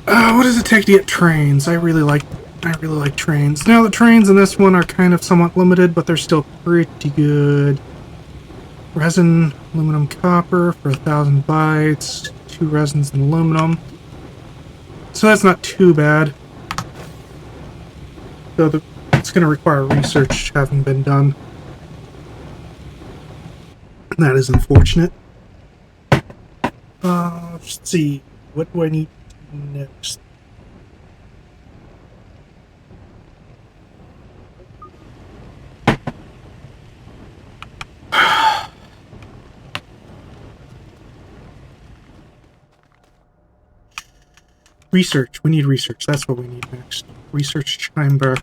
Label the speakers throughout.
Speaker 1: What does it take to get trains? I really like trains. Now the trains in this one are kind of somewhat limited, but they're still pretty good. Resin, aluminum, copper for 1,000 bytes. 2 resins and aluminum. So that's not too bad. Though it's going to require research having been done. That is unfortunate. Let's see. What do I need next? Research. We need research. That's what we need next. Research chamber.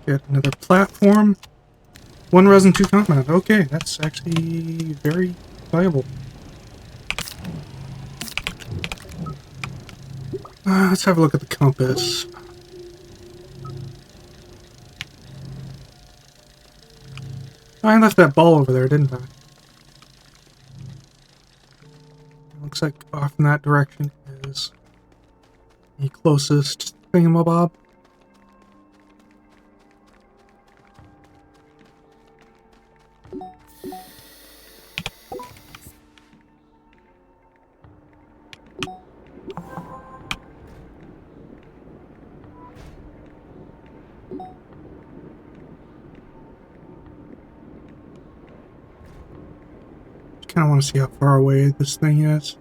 Speaker 1: Get another platform. 1 resin, 2 compound. Okay, that's actually very viable. Let's have a look at the compass. I left that ball over there, didn't I? Looks like off in that direction is the closest thingamabob. Kind of want to see how far away this thing is.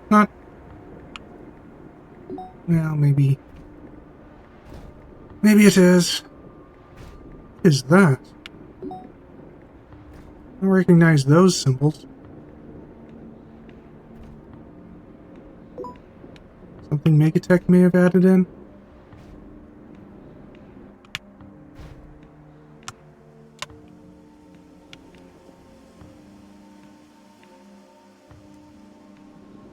Speaker 1: Not. Well, maybe. Maybe it is. What is that? I don't recognize those symbols. Something Megatech may have added in.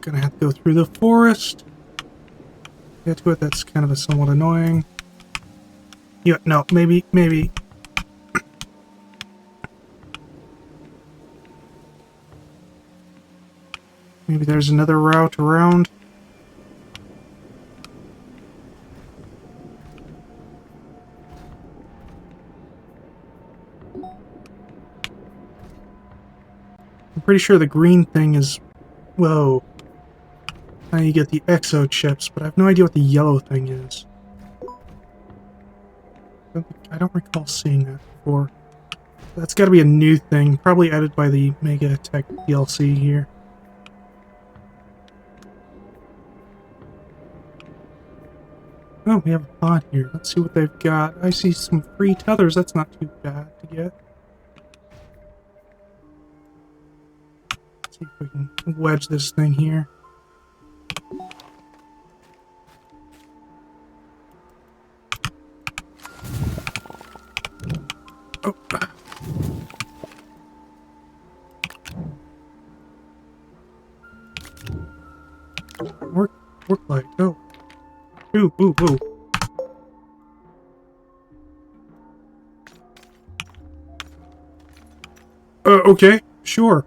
Speaker 1: Gonna have to go through the forest. Get to it, that's kind of a somewhat annoying. Yeah, no, maybe. Maybe there's another route around. I'm pretty sure the green thing is... Whoa. Now you get the exo chips, but I have no idea what the yellow thing is. I don't recall seeing that before. That's got to be a new thing, probably added by the Megatech DLC here. Oh, we have a pod here. Let's see what they've got. I see some free tethers. That's not too bad to get. Let's see if we can wedge this thing here. Oh. Work light. Oh. Ooh, ooh, ooh. Okay, sure.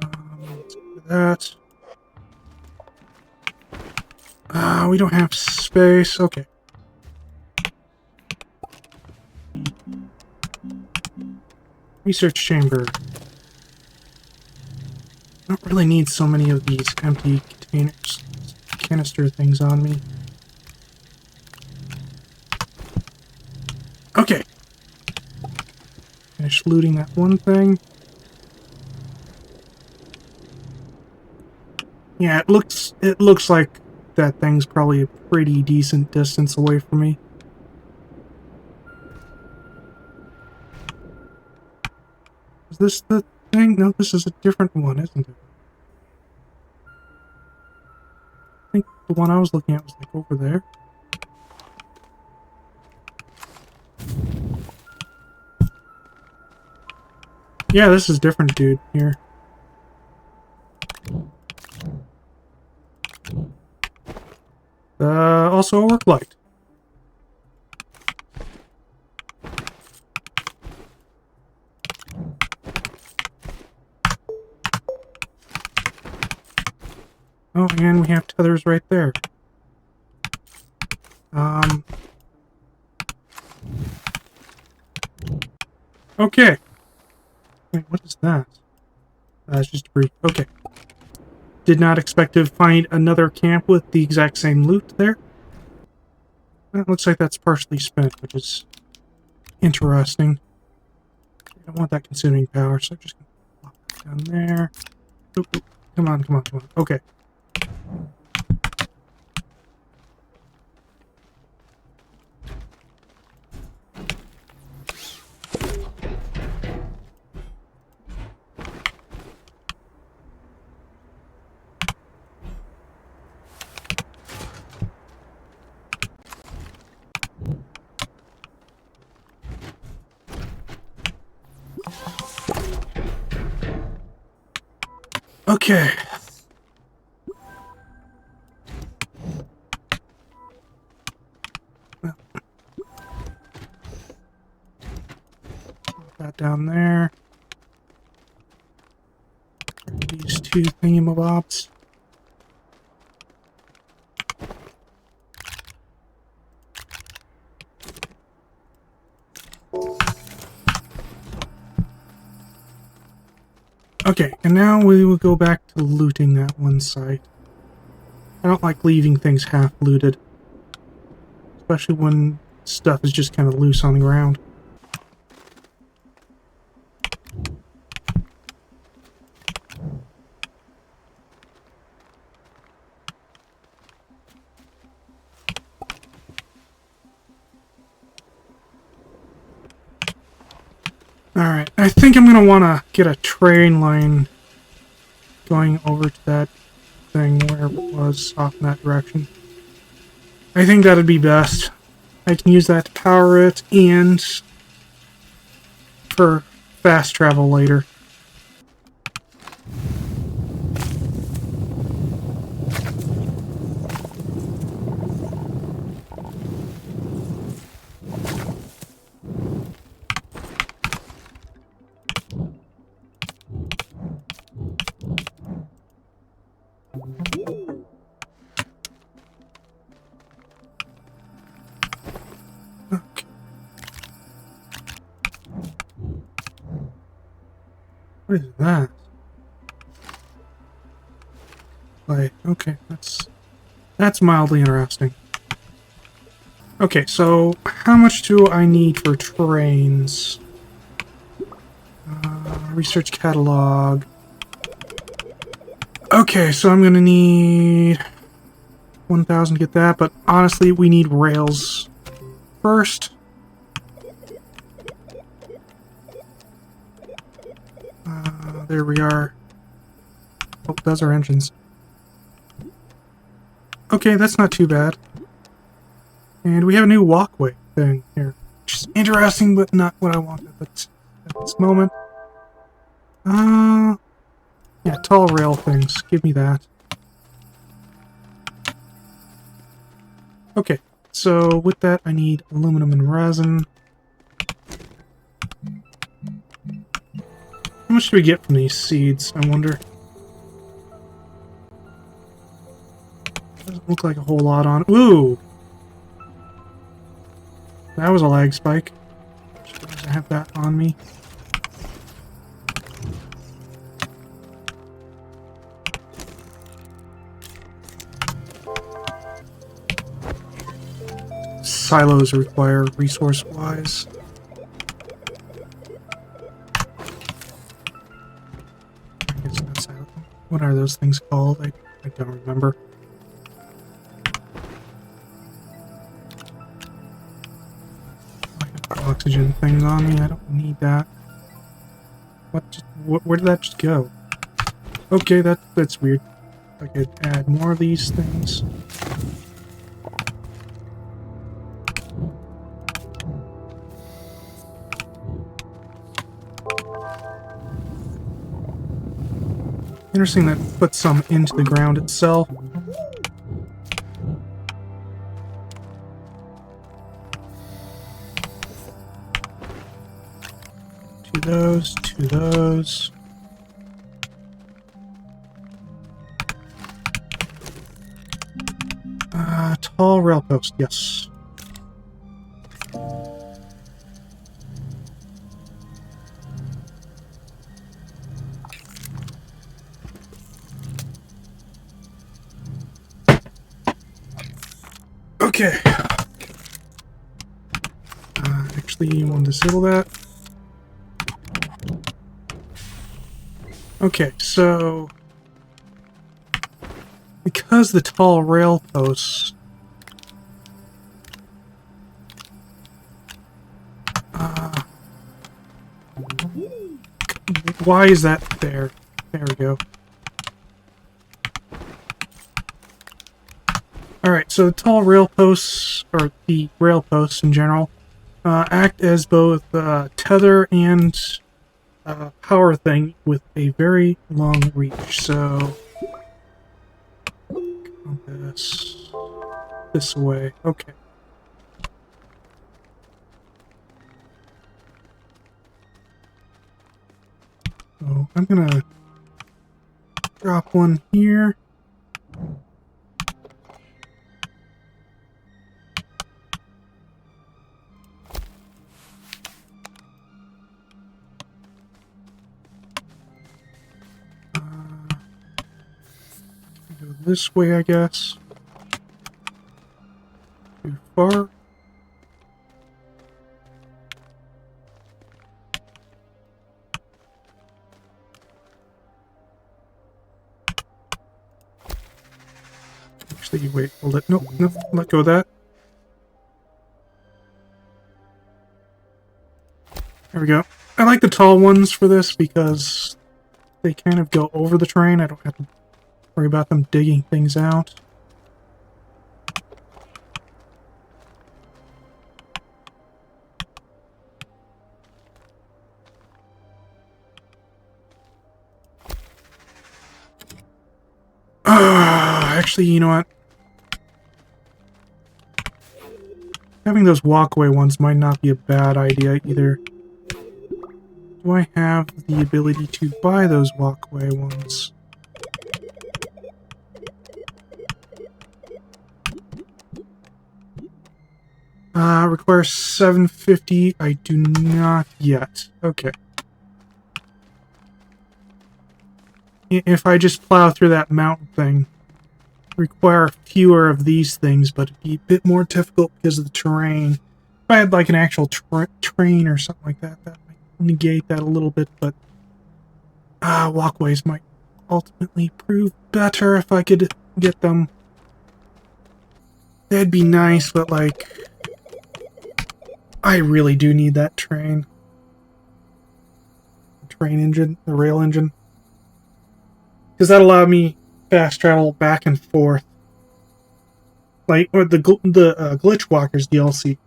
Speaker 1: Let's do that. We don't have space. Okay. Research chamber. I don't really need so many of these empty containers, canister things on me. Okay. Finish looting that one thing. Yeah, it looks like that thing's probably a pretty decent distance away from me. Is this the thing? No, this is a different one, isn't it? I think the one I was looking at was like over there. Yeah, this is different, dude. Here. Also a work light. Oh, and we have tethers right there. Okay. Wait, what is that? That's just debris. Okay. Did not expect to find another camp with the exact same loot there. It looks like that's partially spent, which is interesting. I don't want that consuming power, so I'm just going to plop that down there. Oop, oop. Come on, come on, come on. Okay. Okay. Well, put that down there. These two thingamabobs. Okay, and now we will go back to looting that one site. I don't like leaving things half looted, especially when stuff is just kind of loose on the ground. Alright, I think I'm going to want to get a train line going over to that thing where it was off in that direction. I think that'd be best. I can use that to power it and for fast travel later. Okay. What is that? Like, okay, that's mildly interesting. Okay, so how much do I need for trains? Research catalog. Okay, so I'm gonna need 1,000 to get that, but honestly, we need rails first. There we are. Oh, those are engines. Okay, that's not too bad. And we have a new walkway thing here, which is interesting, but not what I wanted at this moment. Yeah, tall rail things. Give me that. Okay, so with that, I need aluminum and resin. How much do we get from these seeds, I wonder? Doesn't look like a whole lot on... Ooh! That was a lag spike. I have that on me. Silos require resource-wise. What are those things called? I don't remember. I have oxygen things on me. I don't need that. Where did that just go? Okay, that's weird. I could add more of these things. Interesting that put some into the ground itself. To those, to those. tall rail post, yes. Okay. Actually, you want to disable that? Okay, so because the tall rail posts why is that there? There we go. Alright, so the tall rail posts, or the rail posts in general, act as both tether and power thing with a very long reach, so this way. Okay. So I'm gonna drop one here. Go this way, I guess. Too far. Actually, wait, hold it. Nope, nope, let go of that. There we go. I like the tall ones for this because they kind of go over the train. I don't have to worry about them digging things out. Actually, you know what? Having those walkway ones might not be a bad idea either. Do I have the ability to buy those walkway ones? Requires 750. I do not yet. Okay. If I just plow through that mountain thing, require fewer of these things, but it'd be a bit more difficult because of the terrain. If I had like an actual train or something like that, that might negate that a little bit, but walkways might ultimately prove better if I could get them. That'd be nice, but like, I really do need that train. The train engine, the rail engine. Because that allowed me fast travel back and forth. Like, or the Glitch Walkers DLC.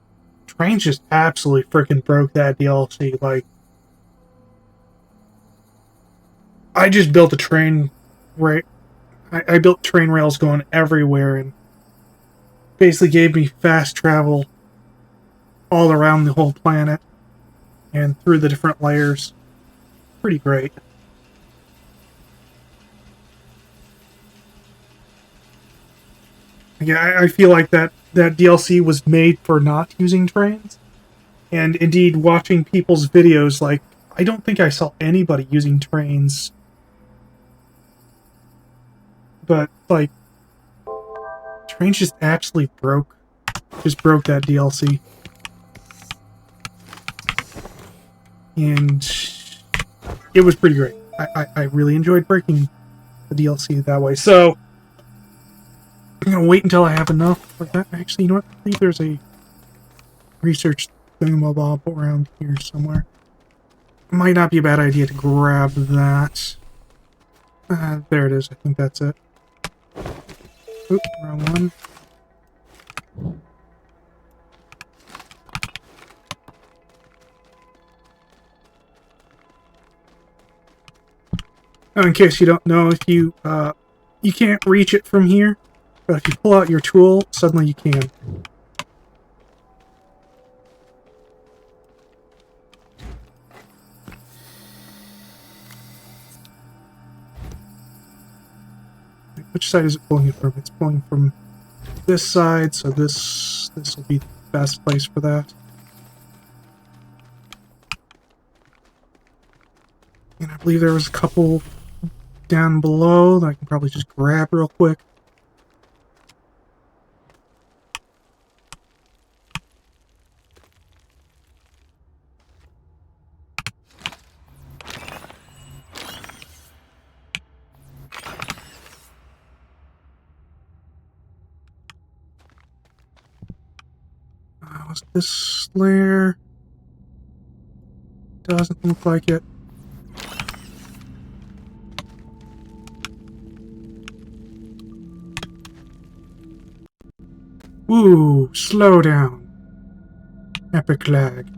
Speaker 1: Trains just absolutely freaking broke that DLC. Like, I just built a train, right? I built train rails going everywhere and basically gave me fast travel all around the whole planet and through the different layers. Pretty great. Yeah, I feel like that DLC was made for not using trains. And indeed, watching people's videos, like, I don't think I saw anybody using trains. But, like, trains just absolutely broke that DLC. And it was pretty great. I really enjoyed breaking the DLC that way. So, I'm going to wait until I have enough for that. Actually, you know what? I think there's a research thingamabob around here somewhere. It might not be a bad idea to grab that. There it is. I think that's it. Oop, wrong one. Oh, in case you don't know, if you can't reach it from here, but if you pull out your tool, suddenly you can. Which side is it pulling it from? It's pulling from this side, so this will be the best place for that. And I believe there was a couple down below that I can probably just grab real quick. Was this layer? Doesn't look like it. Woo! Slow down. Epic lag.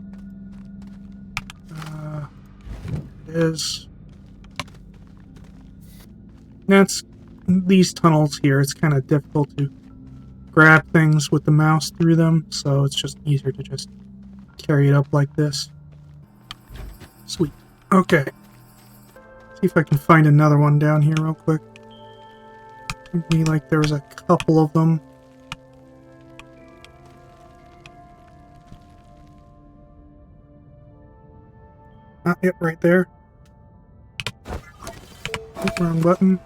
Speaker 1: It is. That's these tunnels here. It's kind of difficult to grab things with the mouse through them, so it's just easier to just carry it up like this. Sweet. Okay. See if I can find another one down here real quick. Maybe like there was a couple of them. Not it right there. Oh, wrong button.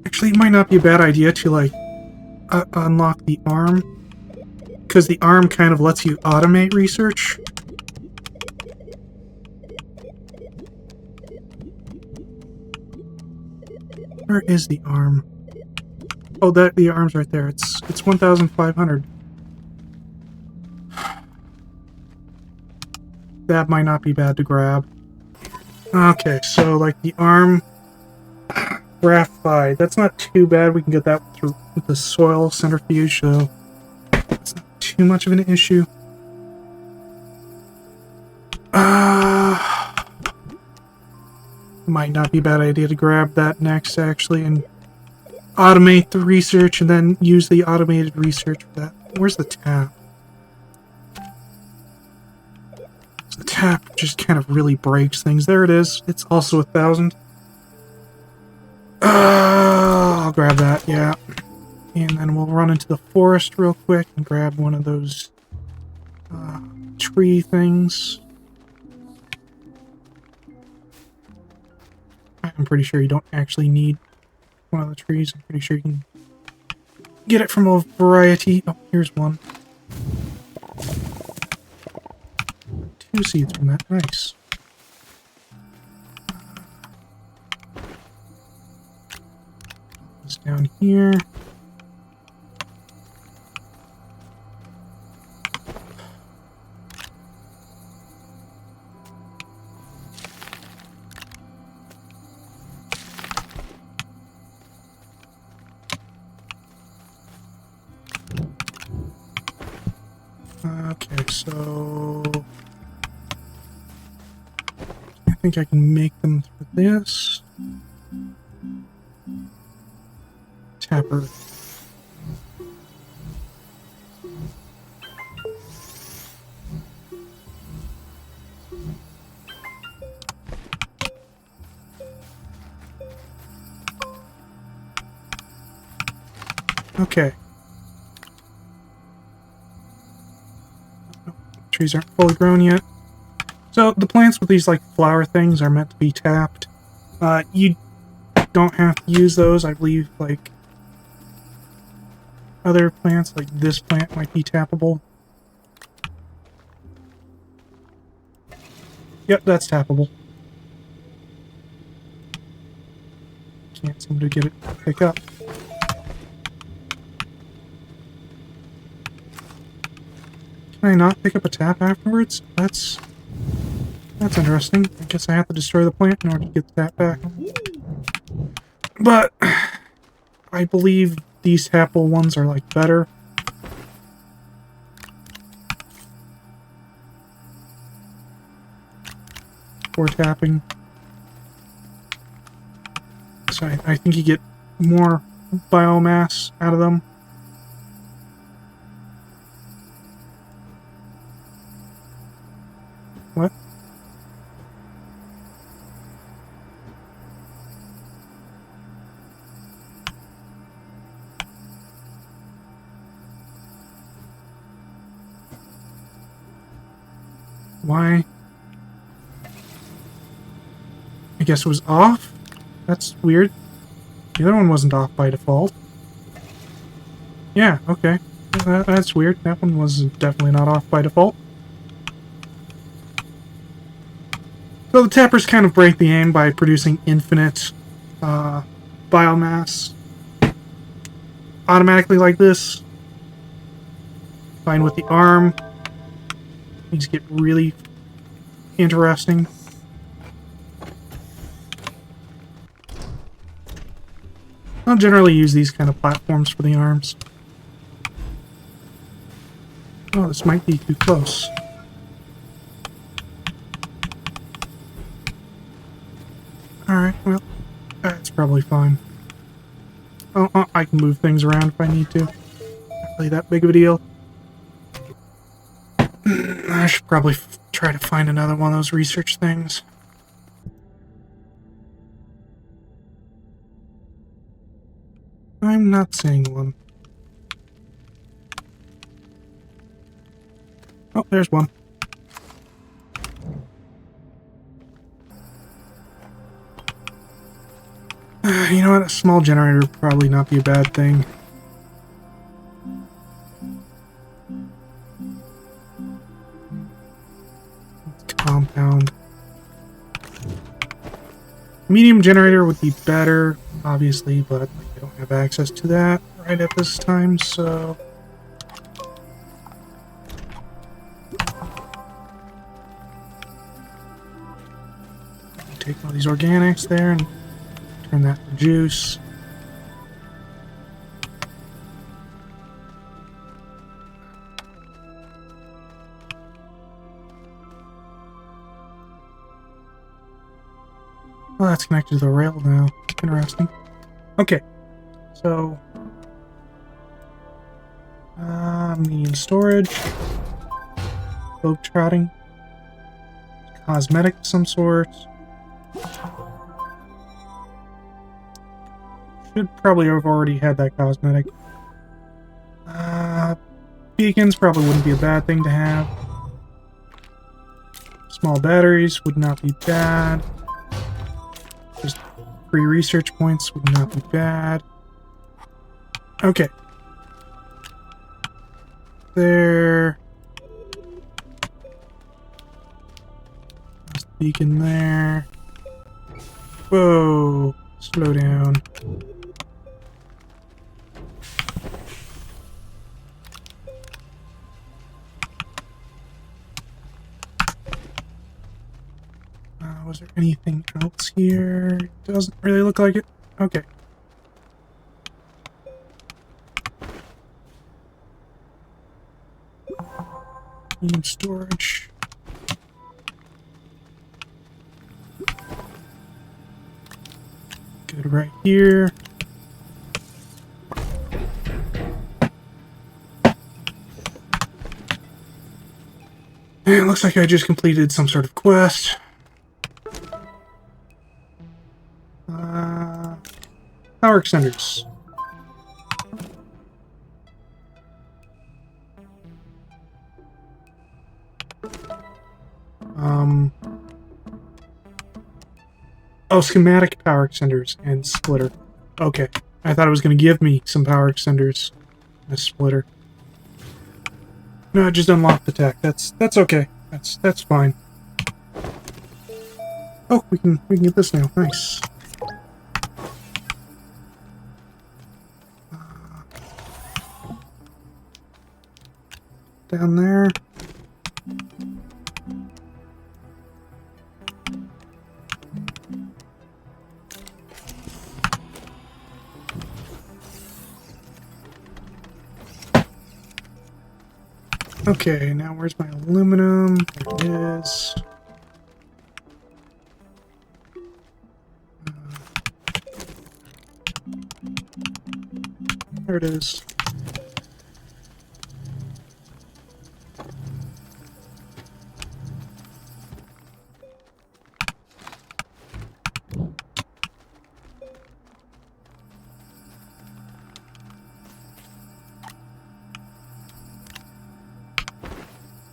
Speaker 1: Actually, it might not be a bad idea to like unlock the arm, because the arm kind of lets you automate research. Where is the arm? Oh, the arm's right there. It's 1,500. That might not be bad to grab. Okay, so like the arm graphite. That's not too bad. We can get that through with the soil centrifuge, so it's not too much of an issue. Might not be a bad idea to grab that next, actually, and automate the research, and then use the automated research for that. Where's the tap? The tap just kind of really breaks things. There it is. It's also 1,000. I'll grab that, yeah. And then we'll run into the forest real quick and grab one of those tree things. I'm pretty sure you don't actually need one of the trees. I'm pretty sure you can get it from a variety. Oh, here's one. 2 seeds from that. Nice. It's down here. Okay, so I think I can make them through this. Tapper. Okay. Trees aren't fully grown yet. So the plants with these like flower things are meant to be tapped. You don't have to use those. I believe like other plants, like this plant, might be tappable. Yep, that's tappable. Can't seem to get it to pick up. Can I not pick up a tap afterwards? That's interesting. I guess I have to destroy the plant in order to get the tap back. But I believe these tappable ones are like better. For tapping. So I think you get more biomass out of them. What? Why? I guess it was off? That's weird. The other one wasn't off by default. Yeah, okay. That's weird. That one was definitely not off by default. So the tappers kind of break the aim by producing infinite biomass automatically like this. Fine with the arm. Things get really interesting. I'll generally use these kind of platforms for the arms. Oh, this might be too close. Alright, well, that's probably fine. Oh, I can move things around if I need to. Not really that big of a deal. I should probably try to find another one of those research things. I'm not seeing one. Oh, there's one. You know what? A small generator would probably not be a bad thing. Compound. Medium generator would be better, obviously, but I don't have access to that right at this time, so... Take all these organics there and turn that to juice. Well, that's connected to the rail now. Interesting. Okay, so... medium storage. Globe trotting. Cosmetic of some sort. Should probably have already had that cosmetic. Beacons probably wouldn't be a bad thing to have. Small batteries would not be bad. Just 3 research points would not be bad. Okay. There. There's the beacon there. Whoa. Slow down. Was there anything else here? Doesn't really look like it. Okay. Medium storage. Good right here. And it looks like I just completed some sort of quest. Power extenders. Oh, schematic power extenders and splitter. Okay. I thought it was going to give me some power extenders and a splitter. No, I just unlocked the tech. That's okay. That's fine. Oh, we can get this now. Nice. Down there. Okay, now where's my aluminum? There it is. There it is.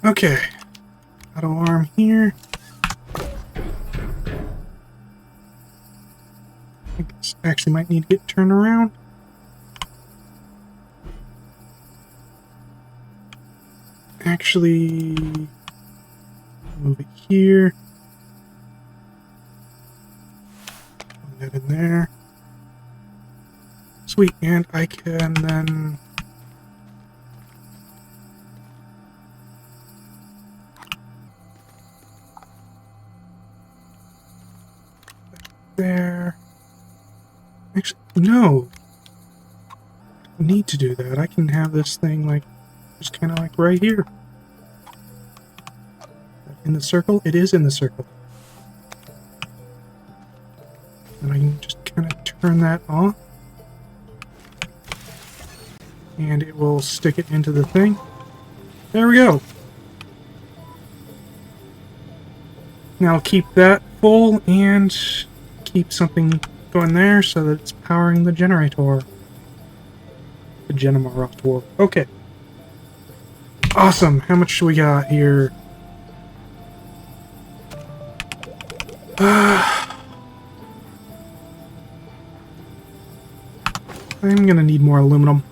Speaker 1: Okay. Auto arm here. I guess I actually might need to get turned around. Actually, move it here. Put that in there. Sweet, and I can then... there. Actually, no. I need to do that. I can have this thing, like, just kind of like right here. In the circle? It is in the circle. And I can just kind of turn that off. And it will stick it into the thing. There we go. Now I'll keep that full and keep something going there so that it's powering the generator. The generator. Okay. Awesome. How much do we got here? I'm gonna need more aluminum.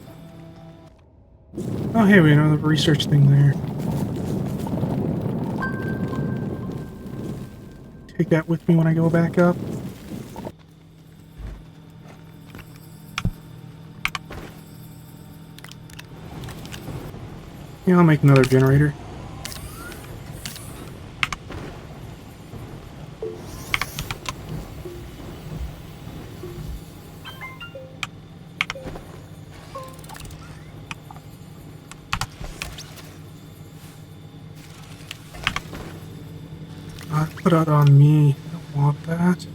Speaker 1: Oh, hey, we have another research thing there. Take that with me when I go back up. Yeah, I'll make another generator. Put it on me. I don't want that.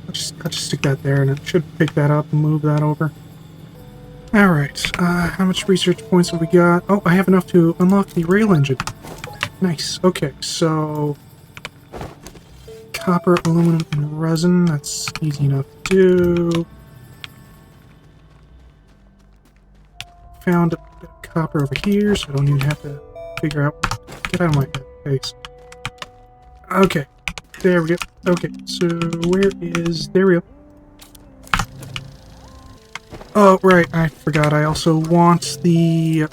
Speaker 1: I'll just stick that there, and it should pick that up and move that over. Alright, how much research points have we got? Oh, I have enough to unlock the rail engine. Nice. Okay, so... copper, aluminum, and resin. That's easy enough to do. Found a bit of copper over here, so I don't even have to figure out... Get out of my face. Okay, there we go. Okay, so where is... There we go. Oh, right, I forgot. I also want the,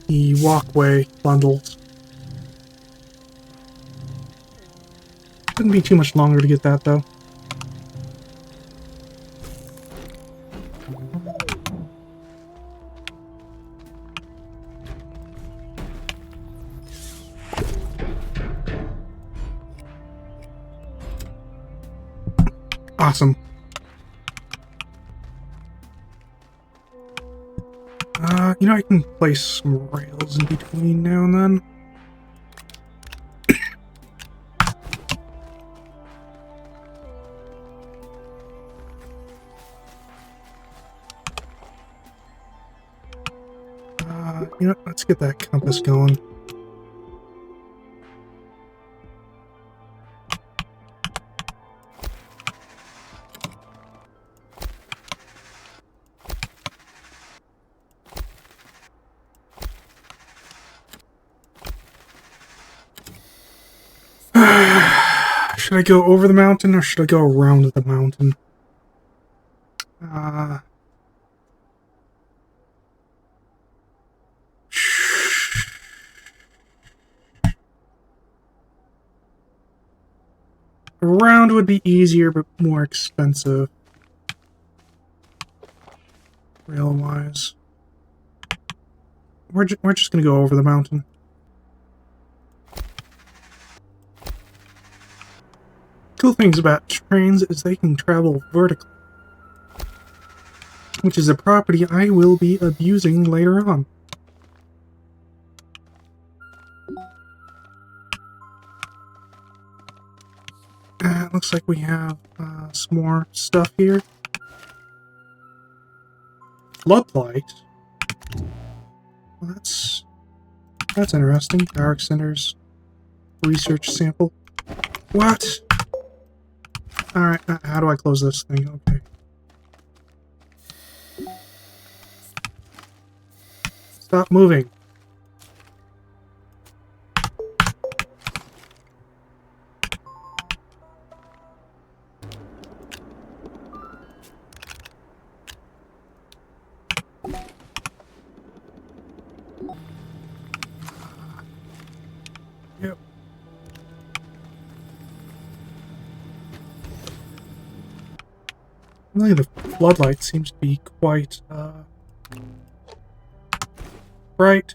Speaker 1: the walkway bundles. Shouldn't be too much longer to get that, though. Awesome. You know, I can place some rails in between now and then. You know, let's get that compass going. Should I go over the mountain or should I go around the mountain? Around would be easier, but more expensive. Rail-wise. We're just gonna go over the mountain. Cool things about trains is they can travel vertically, which is a property I will be abusing later on. Looks like we have some more stuff here. Floodlight. Well, that's interesting. Power extenders. Research sample. What? Alright, how do I close this thing? Okay. stop moving. Yep. Really, the floodlight seems to be quite bright.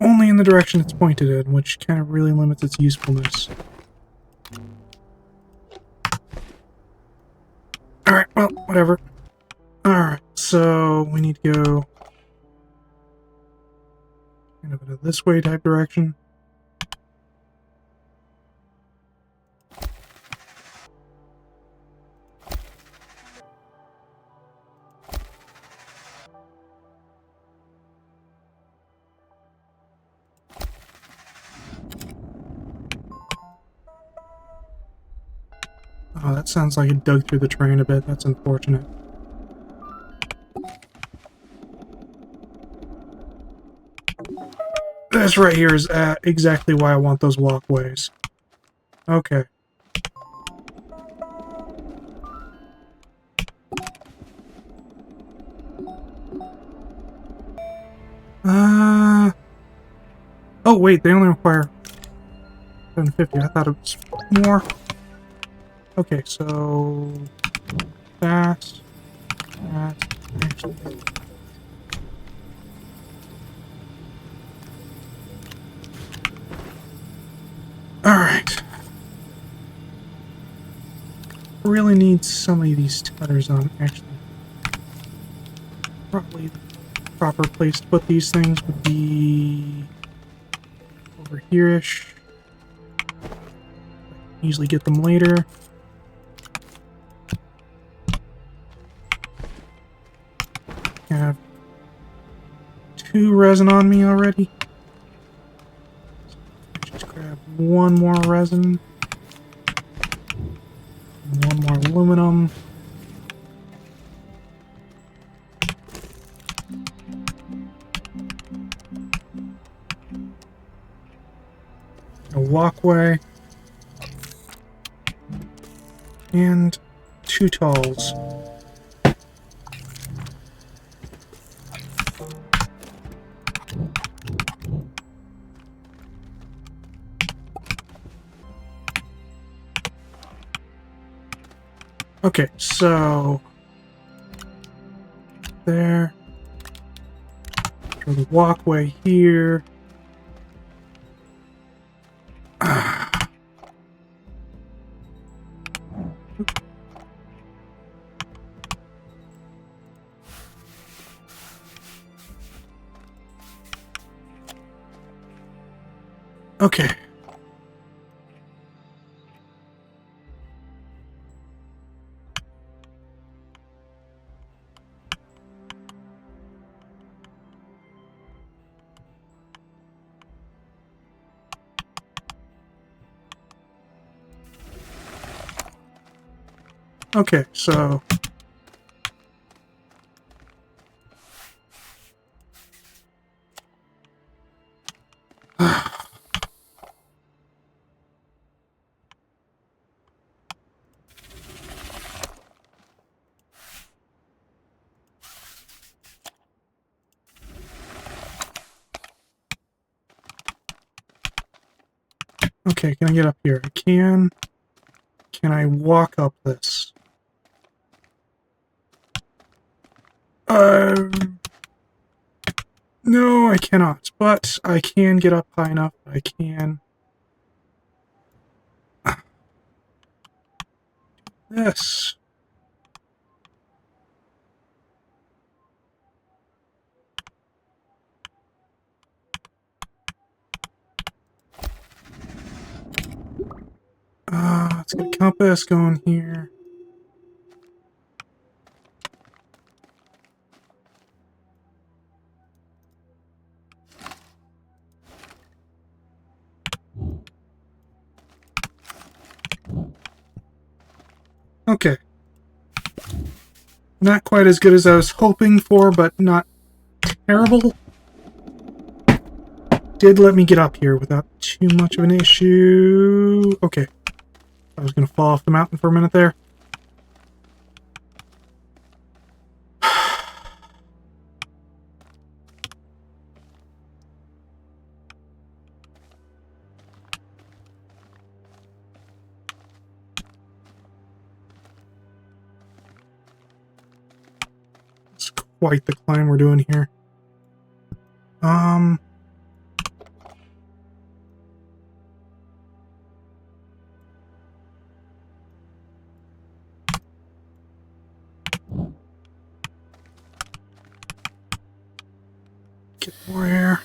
Speaker 1: Only in the direction it's pointed in, which kind of really limits its usefulness. Alright, well, whatever. Alright, so we need to go kind of in a this way type direction. Oh, that sounds like it dug through the terrain a bit. That's unfortunate. This right here is exactly why I want those walkways. Okay. Oh wait, they only require 750. I thought it was more. Okay, so that, actually. Alright. Really need some of these tethers on, actually. Probably the proper place to put these things would be over here-ish. Easily get them later. I have 2 resin on me already. Just grab 1 more resin. 1 more aluminum. A walkway. And 2 talls. Okay, so there. Throw the walkway here. Okay. Okay, so okay, can I get up here? I can. Can I walk up this? No, I cannot, but I can get up high enough. I can. This. Let's get a compass going here. Okay. Not quite as good as I was hoping for, but not terrible. Did let me get up here without too much of an issue. Okay. I was going to fall off the mountain for a minute there. It's quite the climb we're doing here. Get more air.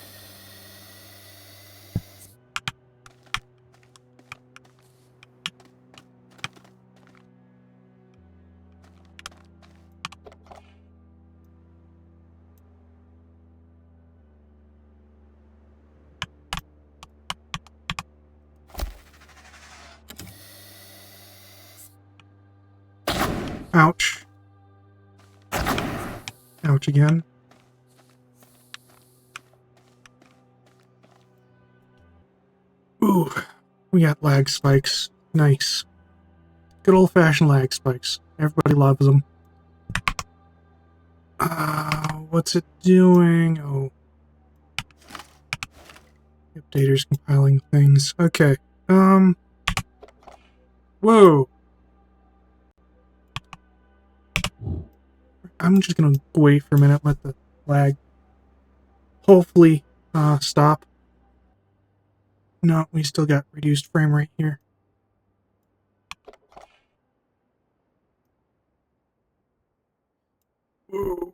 Speaker 1: Ouch. Ouch again. Ooh, we got lag spikes. Nice. Good old-fashioned lag spikes. Everybody loves them. What's it doing? Oh. The updater's compiling things. Okay. Whoa. I'm just gonna wait for a minute, let the lag hopefully stop. No, we still got reduced frame rate here. Whoa.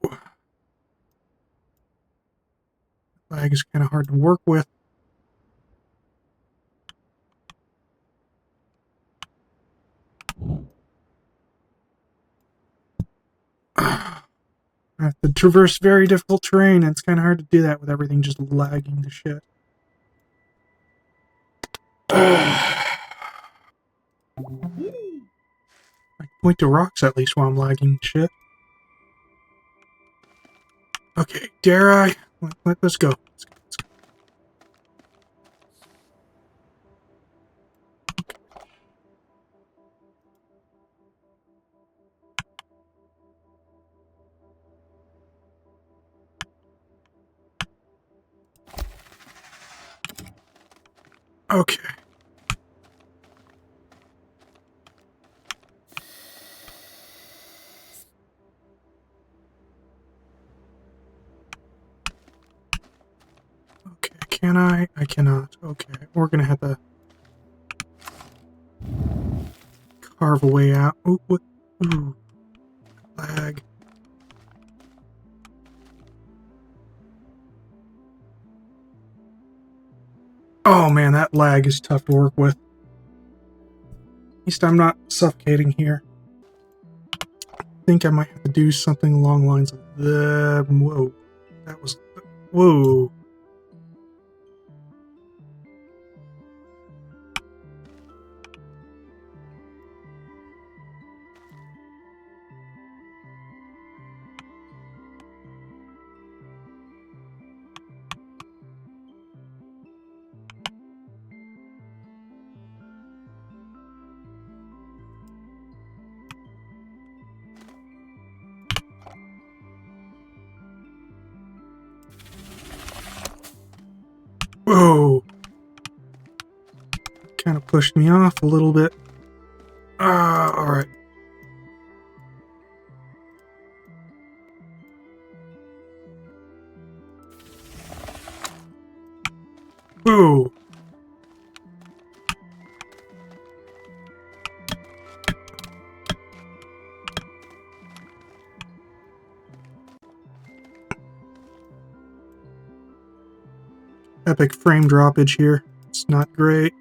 Speaker 1: Lag is kind of hard to work with. I have to traverse very difficult terrain, and it's kind of hard to do that with everything just lagging to shit. I can point to rocks at least while I'm lagging shit. Okay, dare I? Let's go. Let's go. Okay. Okay, can I? I cannot. Okay, we're gonna have to carve a way out. Ooh, what? Ooh, lag. Oh man, that lag is tough to work with. At least I'm not suffocating here. I think I might have to do something along the lines of the... Whoa. That was... Whoa. Whoa. Kind of pushed me off a little bit. Alright. Whoa. Epic frame droppage here. It's not great.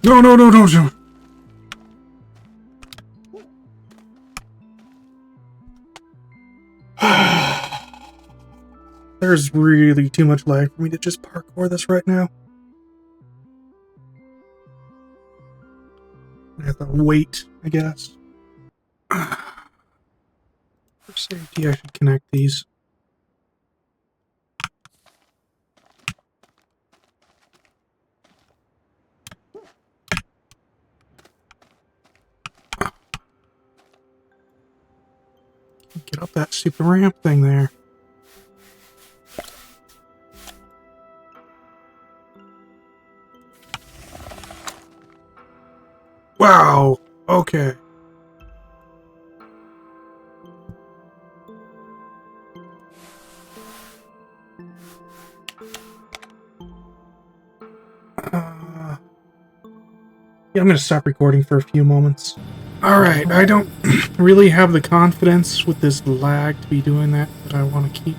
Speaker 1: No, no, no, no, no. There's really too much lag for me to just parkour this right now. I have to wait, I guess. For safety, I should connect these. Get up that stupid ramp thing there. Wow! Okay. Yeah, I'm gonna stop recording for a few moments. Alright, I don't really have the confidence with this lag to be doing that, but I want to keep...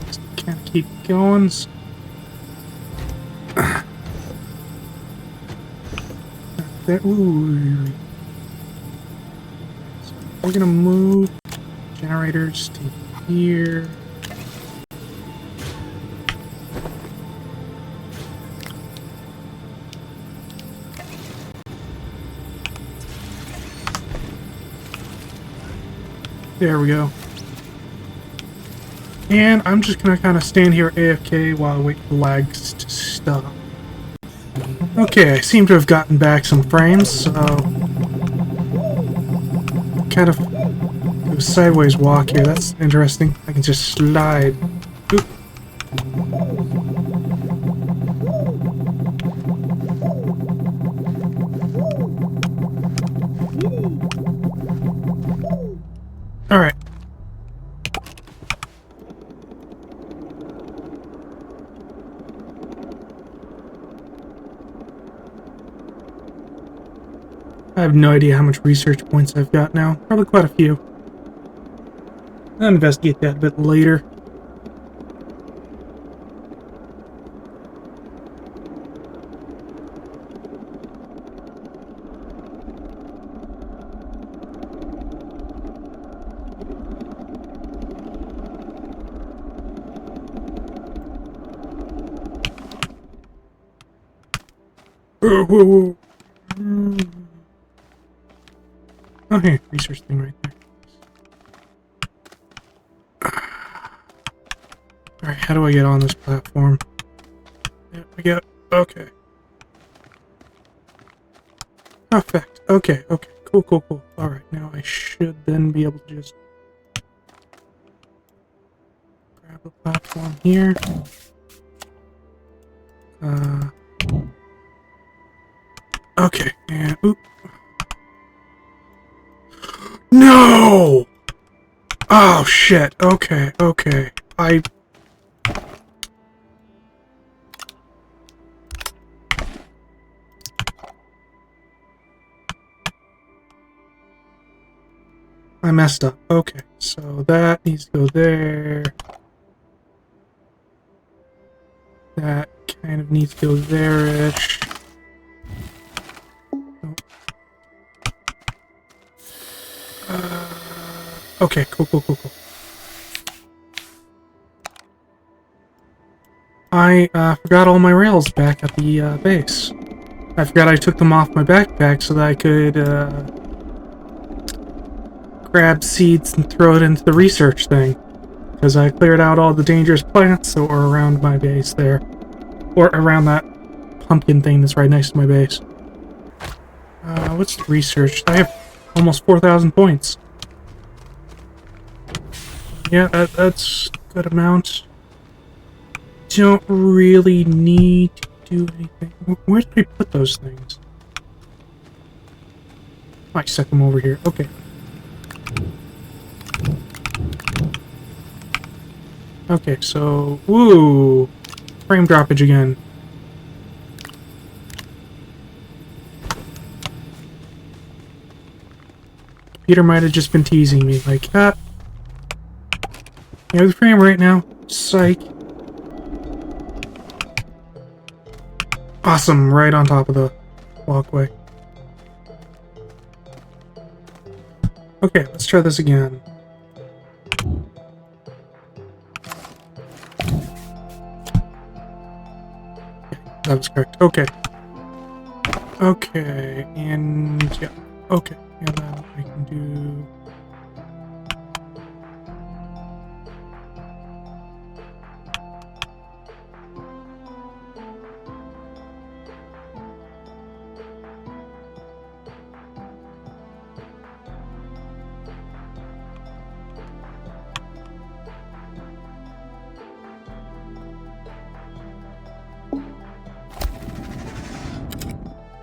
Speaker 1: Just can't keep going. So we're gonna move generators to here. There we go. And I'm just gonna kind of stand here AFK while I wait for the lags to stop. Okay, I seem to have gotten back some frames, so... kind of do a sideways walk here. That's interesting. I can just slide. Oop. Alright. I have no idea how much research points I've got now. Probably quite a few. I'll investigate that a bit later. Whoa, whoa, whoa. Oh, hey, research thing right there. Alright, how do I get on this platform? There we go. Okay. Perfect. Okay, okay. Cool, cool, cool. Alright, now I should then be able to just grab the platform here. Okay, and oop. No! Oh shit. Okay, okay. I messed up. Okay, so that needs to go there. That kind of needs to go there-ish. Okay, cool, cool, cool, cool. I forgot all my rails back at the base. I forgot I took them off my backpack so that I could grab seeds and throw it into the research thing. Because I cleared out all the dangerous plants that were around my base there. Or around that pumpkin thing that's right next to my base. What's the research? I have almost 4,000 points. Yeah, that's a good amount. Don't really need to do anything. Where did I put those things? I set them over here. Okay. Okay, so... Woo! Frame droppage again. Peter might have just been teasing me, like, ah. You have the frame right now. Psych. Awesome, right on top of the walkway. Okay, let's try this again. that was correct. Okay. Okay, and yeah. Okay, and then I can do...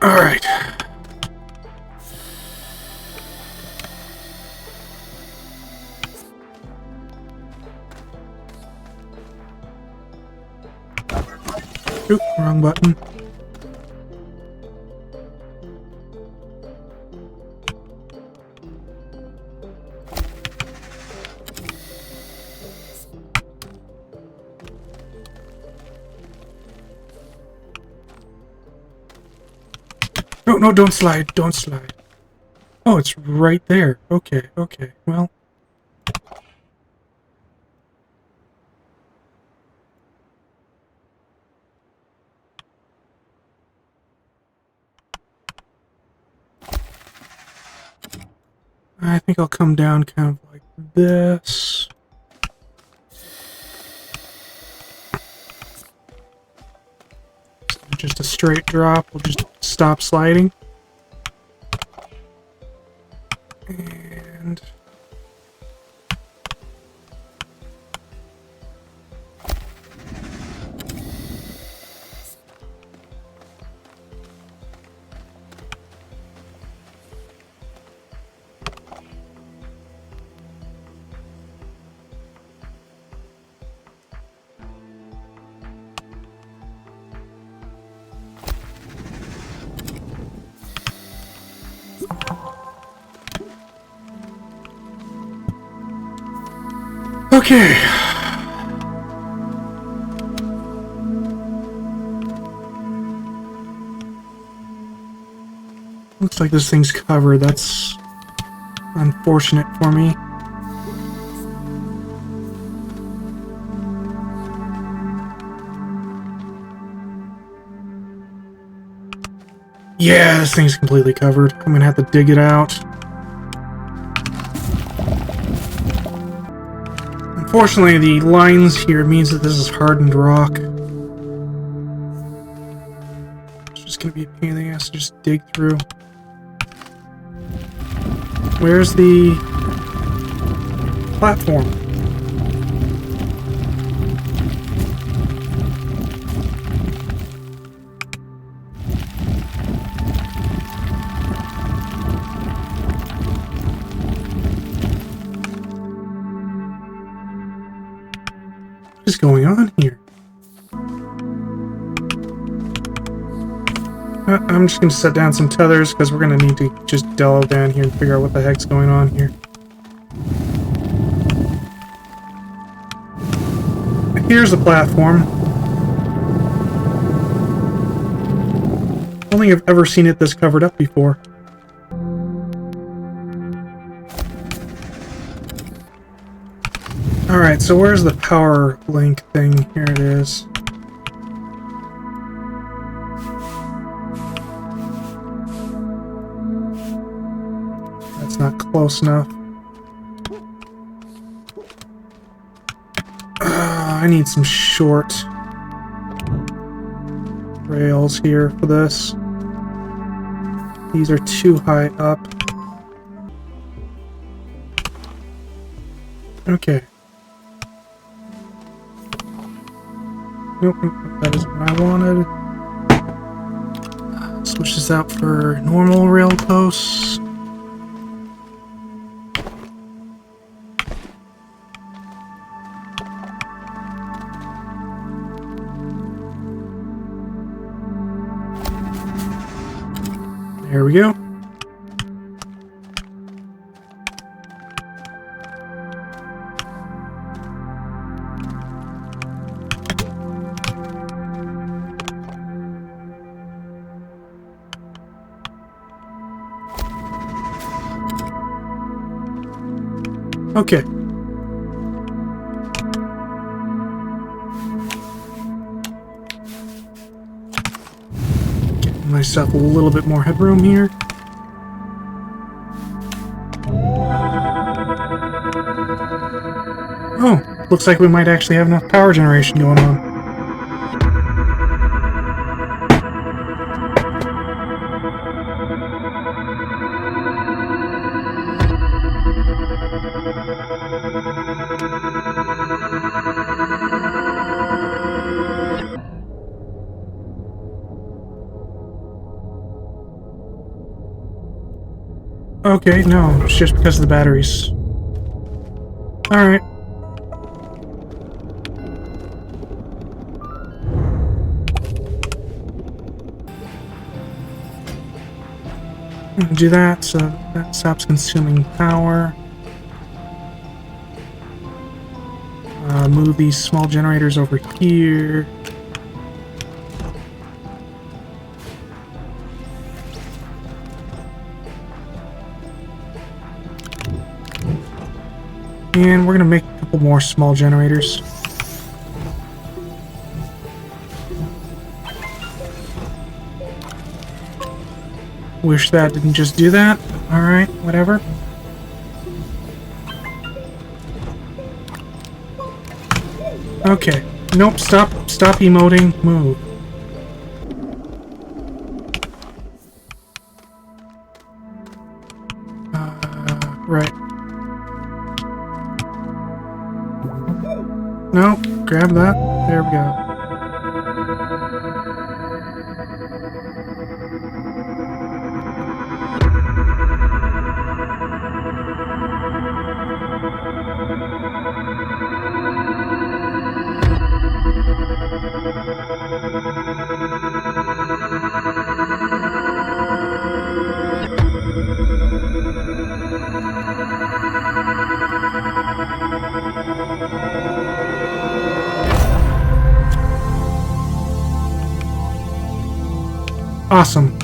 Speaker 1: All right. Oop, wrong button. No, no, don't slide, don't slide. Oh, it's right there. Okay, okay, well. I think I'll come down kind of like this. Just a straight drop, we'll just stop sliding. And... okay. Looks like this thing's covered. That's unfortunate for me. Yeah, this thing's completely covered. I'm gonna have to dig it out. Unfortunately, the lines here means that this is hardened rock. It's just gonna be a pain in the ass to just dig through. Where's the platform? What is going on here? I'm just going to set down some tethers because we're going to need to just delve down here and figure out what the heck's going on here. Here's the platform. I don't think I've ever seen it this covered up before. Alright, so where's the power link thing? Here it is. That's not close enough. I need some short rails here for this. These are too high up. Okay. Nope, that isn't what I wanted. Switch this out for normal rail posts. There we go. Okay. myself a little bit more headroom here. Oh, looks like we might actually have enough power generation going on. Okay, no, it's just because of the batteries. Alright. Do that, so that stops consuming power. Move these small generators over here. And we're gonna make a couple more small generators. Wish that didn't just do that. Alright, whatever. Okay. Nope, stop emoting. Move. Right. No, grab that. There we go. Awesome.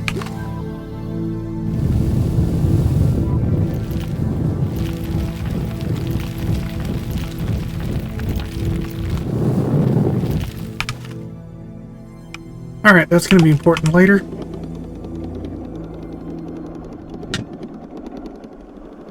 Speaker 1: Alright, that's going to be important later.